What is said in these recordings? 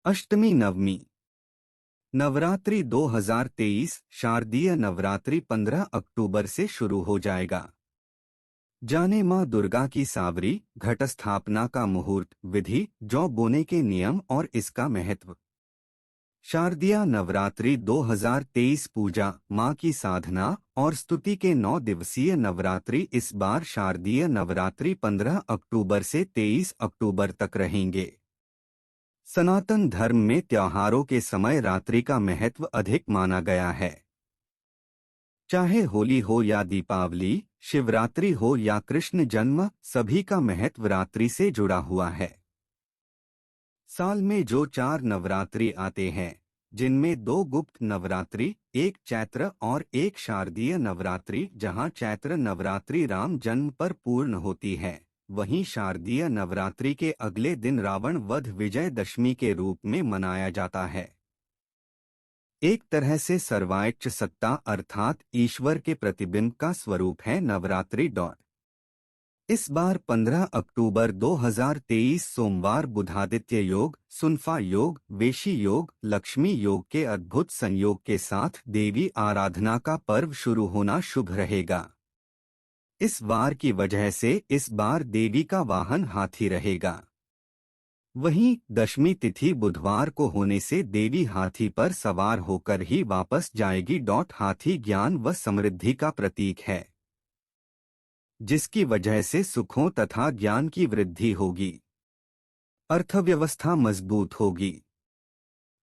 अष्टमी नवमी। नवरात्रि 2023 शारदीय नवरात्रि 15 अक्टूबर से शुरू हो जाएगा। जाने मां दुर्गा की सावरी घट स्थापना का मुहूर्त, विधि, जौ बोने के नियम और इसका महत्व। शारदीय नवरात्रि 2023 पूजा, मां की साधना और स्तुति के 9 दिवसीय नवरात्रि इस बार शारदीय नवरात्रि 15 अक्टूबर से 23 अक्टूबर तक रहेंगे। सनातन धर्म में त्योहारों के समय रात्रि का महत्व अधिक माना गया है। चाहे होली हो या दीपावली, शिवरात्रि हो या कृष्ण जन्म, सभी का महत्व रात्रि से जुड़ा हुआ है। साल में जो 4 नवरात्रि आते हैं, जिनमें 2 गुप्त नवरात्रि, एक चैत्र और एक शारदीय नवरात्रि, जहां चैत्र नवरात्रि राम जन्म पर पूर्ण होती है, वहीं शारदीय नवरात्रि के अगले दिन रावण वध विजयदशमी के रूप में मनाया जाता है। एक तरह से सर्वाच्च सत्ता अर्थात ईश्वर के प्रतिबिंब का स्वरूप है नवरात्रि। इस बार 15 अक्टूबर 2023 सोमवार बुधादित्य योग, सुनफा योग, वेशी योग, लक्ष्मी योग के अद्भुत संयोग के साथ देवी आराधना का पर्व शुरू होना शुभ रहेगा। इस वार की वजह से इस बार देवी का वाहन हाथी रहेगा। वहीं दशमी तिथि बुधवार को होने से देवी हाथी पर सवार होकर ही वापस जाएगी। हाथी ज्ञान व समृद्धि का प्रतीक है, जिसकी वजह से सुखों तथा ज्ञान की वृद्धि होगी, अर्थव्यवस्था मजबूत होगी।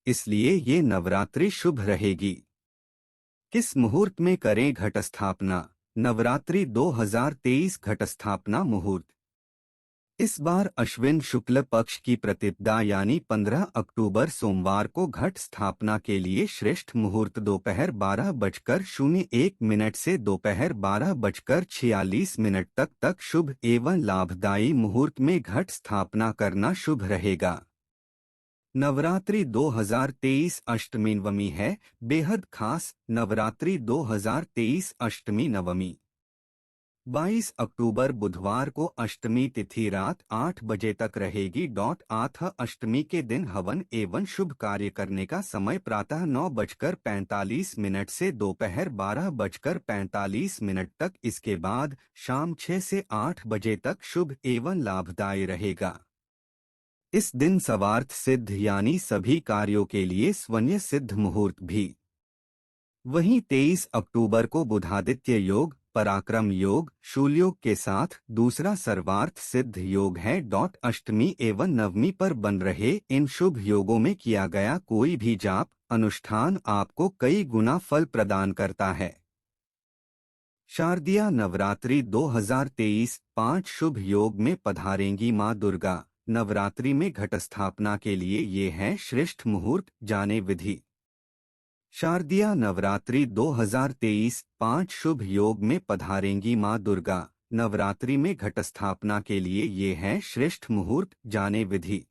इसलिए ये नवरात्रि शुभ रहेगी। किस मुहूर्त में करें घट स्थापना? नवरात्रि 2023 घट स्थापना मुहूर्त। इस बार अश्विन शुक्ल पक्ष की प्रतिपदा यानी 15 अक्टूबर सोमवार को घट स्थापना के लिए श्रेष्ठ मुहूर्त दोपहर 12:01 से दोपहर 12:46 तक शुभ एवं लाभदायी मुहूर्त में घट स्थापना करना शुभ रहेगा। नवरात्रि 2023 अष्टमी नवमी है, बेहद खास नवरात्रि 2023 अष्टमी नवमी। 22 अक्टूबर बुधवार को अष्टमी तिथि रात 8 बजे तक रहेगी। अष्टमी के दिन हवन एवं शुभ कार्य करने का समय प्रातः 9:45 से दोपहर 12:45 तक, इसके बाद शाम 6 से 8 बजे तक शुभ एवं लाभदायी रहेगा। इस दिन सर्वार्थ सिद्ध यानी सभी कार्यों के लिए स्वयं सिद्ध मुहूर्त भी। वहीं 23 अक्टूबर को बुधादित्य योग, पराक्रम योग, शूलयोग के साथ दूसरा सर्वार्थ सिद्ध योग है। अष्टमी एवं नवमी पर बन रहे इन शुभ योगों में किया गया कोई भी जाप अनुष्ठान आपको कई गुना फल प्रदान करता है। शारदीय नवरात्रि 2023 5 शुभ योग में पधारेंगी मां दुर्गा। नवरात्रि में घट स्थापना के लिए ये है श्रेष्ठ मुहूर्त, जाने विधि। शारदीय नवरात्रि 2023 5 शुभ योग में पधारेंगी मां दुर्गा। नवरात्रि में घट स्थापना के लिए ये है श्रेष्ठ मुहूर्त, जाने विधि।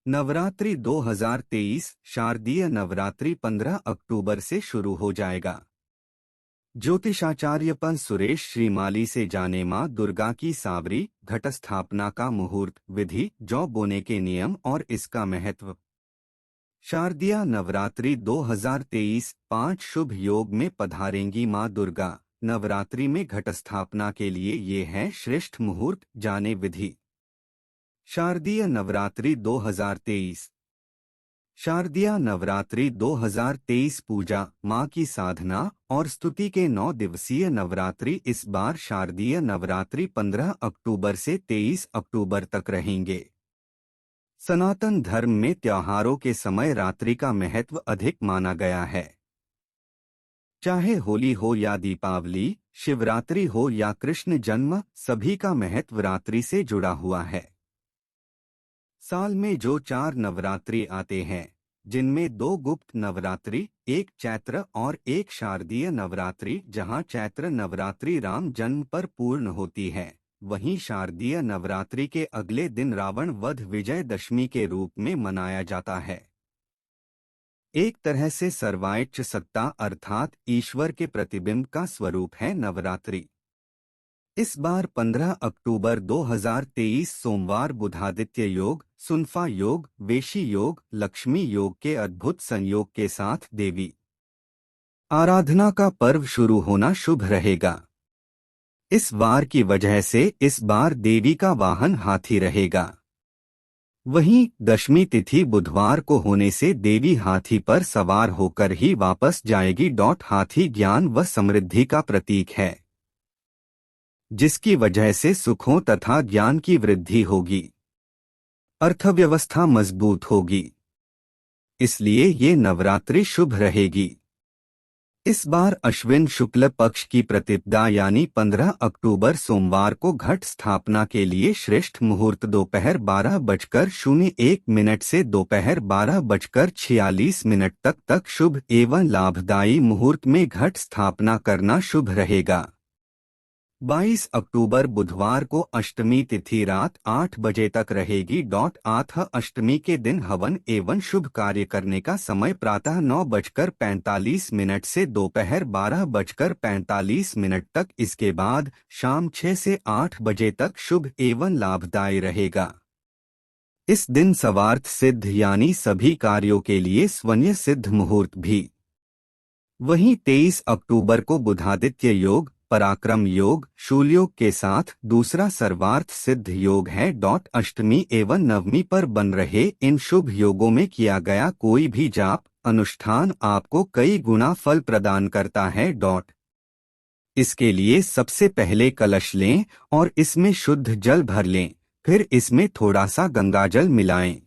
नवरात्रि 2023 शारदीय नवरात्रि 15 अक्टूबर से शुरू हो जाएगा। ज्योतिषाचार्य पं सुरेश श्रीमाली से जाने मां दुर्गा की सावरी घट स्थापना का मुहूर्त, विधि, जौ बोने के नियम और इसका महत्व। शारदीय नवरात्रि 2023 5 शुभ योग में पधारेंगी मां दुर्गा। नवरात्रि में घट स्थापना के लिए ये है श्रेष्ठ मुहूर्त, जाने विधि। शारदीय नवरात्रि 2023 शारदीय नवरात्रि 2023 पूजा, मां की साधना और स्तुति के 9 दिवसीय नवरात्रि इस बार शारदीय नवरात्रि 15 अक्टूबर से 23 अक्टूबर तक रहेंगे। सनातन धर्म में त्योहारों के समय रात्रि का महत्व अधिक माना गया है। चाहे होली हो या दीपावली, शिवरात्रि हो या कृष्ण जन्म, सभी का महत्व रात्रि से जुड़ा हुआ है। साल में जो 4 नवरात्रि आते हैं, जिनमें 2 गुप्त नवरात्रि, एक चैत्र और एक शारदीय नवरात्रि, जहां चैत्र नवरात्रि राम जन्म पर पूर्ण होती है, वहीं शारदीय नवरात्रि के अगले दिन रावण वध विजयदशमी के रूप में मनाया जाता है। एक तरह से सर्वाच्च सत्ता अर्थात ईश्वर के प्रतिबिंब का स्वरूप है नवरात्रि। इस बार 15 अक्टूबर 2023 सोमवार बुधादित्य योग, सुनफा योग, वेशी योग, लक्ष्मी योग के अद्भुत संयोग के साथ देवी आराधना का पर्व शुरू होना शुभ रहेगा। इस वार की वजह से इस बार देवी का वाहन हाथी रहेगा। वहीं दशमी तिथि बुधवार को होने से देवी हाथी पर सवार होकर ही वापस जाएगी। हाथी ज्ञान व समृद्धि का प्रतीक है, जिसकी वजह से सुखों तथा ज्ञान की वृद्धि होगी, अर्थव्यवस्था मजबूत होगी, इसलिए ये नवरात्रि शुभ रहेगी। इस बार अश्विन शुक्ल पक्ष की प्रतिपदा यानी 15 अक्टूबर सोमवार को घट स्थापना के लिए श्रेष्ठ मुहूर्त दोपहर 12:01 से दोपहर 12:46 तक शुभ एवं लाभदायी मुहूर्त में घट स्थापना करना शुभ रहेगा। 22 अक्टूबर बुधवार को अष्टमी तिथि रात 8 बजे तक रहेगी। अष्टमी के दिन हवन एवं शुभ कार्य करने का समय प्रातः 9:45 से दोपहर 12:45 तक, इसके बाद शाम 6 से 8 बजे तक शुभ एवं लाभदायी रहेगा। इस दिन सर्वार्थ सिद्ध यानी सभी कार्यों के लिए स्वयं सिद्ध मुहूर्त भी। वहीं 23 अक्टूबर को बुधादित्य योग, पराक्रम योग, शूलयोग के साथ दूसरा सर्वार्थ सिद्ध योग है। अष्टमी एवं नवमी पर बन रहे इन शुभ योगों में किया गया कोई भी जाप अनुष्ठान आपको कई गुना फल प्रदान करता है। इसके लिए सबसे पहले कलश लें और इसमें शुद्ध जल भर लें, फिर इसमें थोड़ा सा गंगाजल मिलाएं।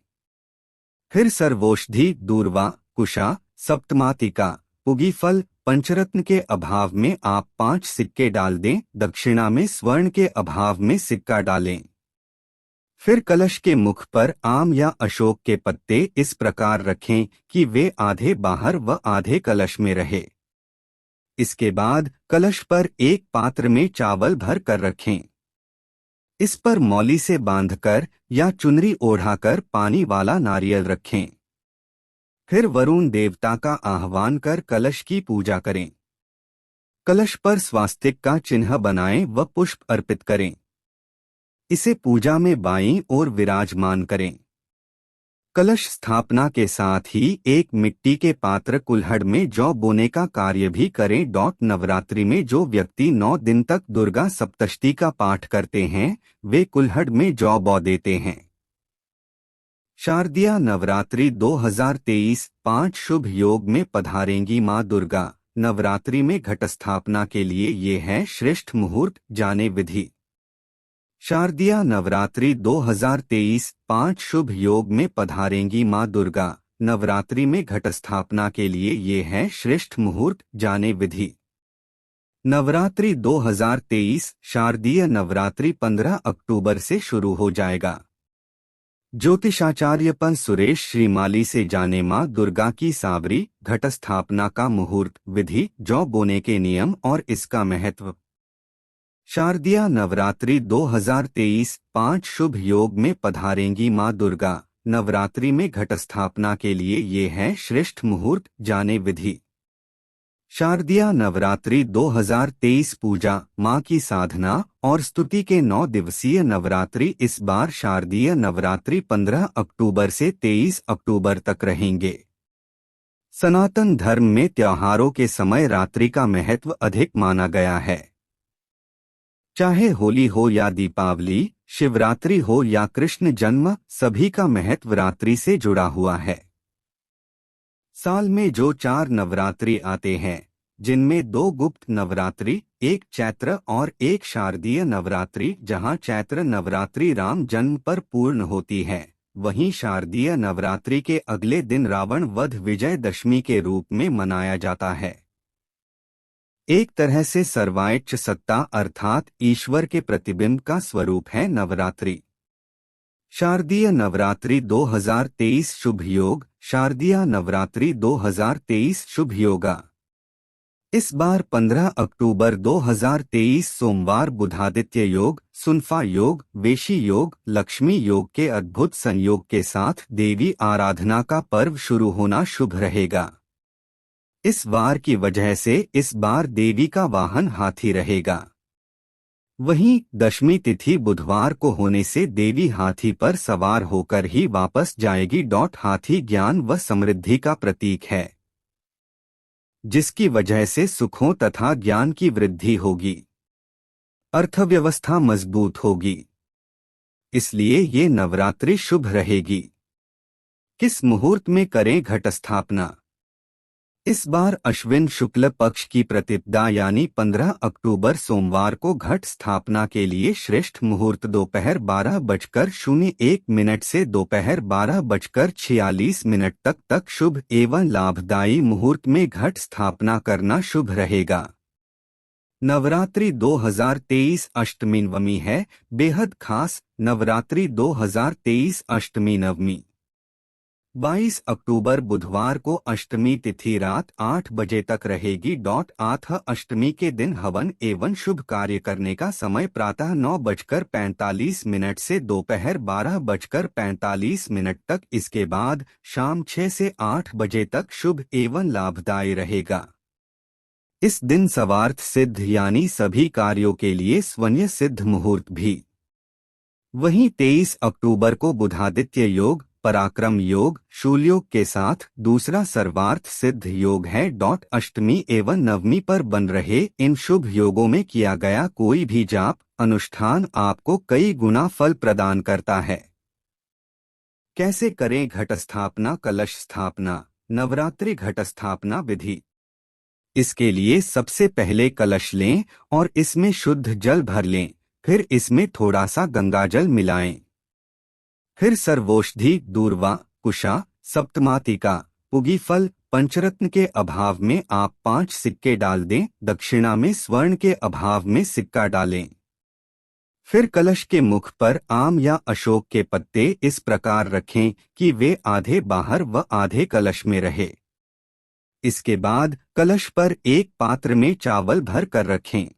फिर सर्वौषधि, दूर्वा, कुशा, सप्तमातिका, पुगी फल, पंचरत्न के अभाव में आप 5 सिक्के डाल दें, दक्षिणा में स्वर्ण के अभाव में सिक्का डालें। फिर कलश के मुख पर आम या अशोक के पत्ते इस प्रकार रखें कि वे आधे बाहर व आधे कलश में रहे। इसके बाद कलश पर एक पात्र में चावल भर कर रखें। इस पर मौली से बांधकर या चुनरी ओढ़ाकर पानी वाला नारियल रखें। फिर वरुण देवता का आह्वान कर कलश की पूजा करें। कलश पर स्वास्तिक का चिन्ह बनाएं व पुष्प अर्पित करें। इसे पूजा में बाईं ओर विराजमान करें। कलश स्थापना के साथ ही एक मिट्टी के पात्र कुल्हड़ में जौ बोने का कार्य भी करें। नवरात्रि में जो व्यक्ति 9 दिन तक दुर्गा सप्तशती का पाठ करते हैं, वे कुल्हड़ में जौ बो देते हैं। शारदीय नवरात्रि 2023 5 शुभ योग में पधारेंगी मां दुर्गा। नवरात्रि में घट स्थापना के लिए ये है श्रेष्ठ मुहूर्त, जाने विधि। शारदीय नवरात्रि 2023 5 शुभ योग में पधारेंगी मां दुर्गा। नवरात्रि में घट स्थापना के लिए ये है श्रेष्ठ मुहूर्त, जाने विधि। नवरात्रि 2023 शारदीय नवरात्रि 15 अक्टूबर से शुरू हो जाएगा। ज्योतिषाचार्य पं सुरेश श्रीमाली से जाने मां दुर्गा की सावरी घट स्थापना का मुहूर्त, विधि, जौ बोने के नियम और इसका महत्व। शारदीय नवरात्रि 2023 5 शुभ योग में पधारेंगी मां दुर्गा। नवरात्रि में घट स्थापना के लिए ये है श्रेष्ठ मुहूर्त, जाने विधि। शारदीय नवरात्रि 2023 पूजा, मां की साधना और स्तुति के 9 दिवसीय नवरात्रि इस बार शारदीय नवरात्रि 15 अक्टूबर से 23 अक्टूबर तक रहेंगे। सनातन धर्म में त्योहारों के समय रात्रि का महत्व अधिक माना गया है। चाहे होली हो या दीपावली, शिवरात्रि हो या कृष्ण जन्म, सभी का महत्व रात्रि से जुड़ा हुआ है। साल में जो 4 नवरात्रि आते हैं, जिनमें 2 गुप्त नवरात्रि, एक चैत्र और एक शारदीय नवरात्रि, जहां चैत्र नवरात्रि राम जन्म पर पूर्ण होती है, वहीं शारदीय नवरात्रि के अगले दिन रावण वध विजयदशमी के रूप में मनाया जाता है। एक तरह से सर्वाइच्छ सत्ता अर्थात ईश्वर के प्रतिबिंब का स्वरूप है नवरात्रि। शारदीय नवरात्रि 2023 शुभ योग। शारदीय नवरात्रि 2023 शुभ योगा। इस बार 15 अक्टूबर 2023 सोमवार बुधादित्य योग, सुनफा योग, वेशी योग, लक्ष्मी योग के अद्भुत संयोग के साथ देवी आराधना का पर्व शुरू होना शुभ रहेगा। इस वार की वजह से इस बार देवी का वाहन हाथी रहेगा। वहीं दशमी तिथि बुधवार को होने से देवी हाथी पर सवार होकर ही वापस जाएगी। हाथी ज्ञान व समृद्धि का प्रतीक है, जिसकी वजह से सुखों तथा ज्ञान की वृद्धि होगी, अर्थव्यवस्था मजबूत होगी। इसलिए ये नवरात्रि शुभ रहेगी। किस मुहूर्त में करें घट स्थापना? इस बार अश्विन शुक्ल पक्ष की प्रतिपदा यानी 15 अक्टूबर सोमवार को घट स्थापना के लिए श्रेष्ठ मुहूर्त दोपहर 12:01 से दोपहर 12:46 तक शुभ एवं लाभदायी मुहूर्त में घट स्थापना करना शुभ रहेगा। नवरात्रि 2023 अष्टमी नवमी है। बेहद खास नवरात्रि 2023 अष्टमी नवमी 22 अक्टूबर बुधवार को अष्टमी तिथि रात 8 बजे तक रहेगी। अष्टमी के दिन हवन एवं शुभ कार्य करने का समय प्रातः 9:45 से दोपहर 12:45 तक। इसके बाद शाम 6 से 8 बजे तक शुभ एवं लाभदायी रहेगा। इस दिन सर्वार्थ सिद्ध यानी सभी कार्यों के लिए स्वयं सिद्ध मुहूर्त भी। वहीं 23 अक्टूबर को बुधादित्य योग, पराक्रम योग, शूल योग के साथ दूसरा सर्वार्थ सिद्ध योग है। अष्टमी एवं नवमी पर बन रहे इन शुभ योगों में किया गया कोई भी जाप अनुष्ठान आपको कई गुना फल प्रदान करता है। कैसे करें घट स्थापना? कलश स्थापना। नवरात्रि घट स्थापना विधि। इसके लिए सबसे पहले कलश लें और इसमें शुद्ध जल भर लें। फिर इसमें थोड़ा सा गंगाजल मिलाएं। फिर सर्वौषधि, दूर्वा, कुशा, सप्तमातिका, पुगी फल, पंचरत्न के अभाव में आप 5 सिक्के डाल दें। दक्षिणा में स्वर्ण के अभाव में सिक्का डालें। फिर कलश के मुख पर आम या अशोक के पत्ते इस प्रकार रखें कि वे आधे बाहर व आधे कलश में रहे। इसके बाद कलश पर एक पात्र में चावल भर कर रखें।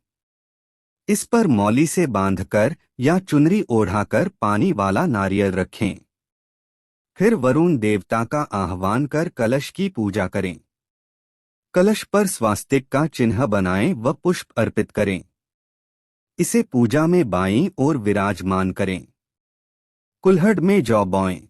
इस पर मौली से बांधकर या चुनरी ओढ़ाकर पानी वाला नारियल रखें। फिर वरुण देवता का आह्वान कर कलश की पूजा करें। कलश पर स्वास्तिक का चिन्ह बनाएं व पुष्प अर्पित करें। इसे पूजा में बाईं ओर विराजमान करें। कुल्हड़ में जौ बोएं।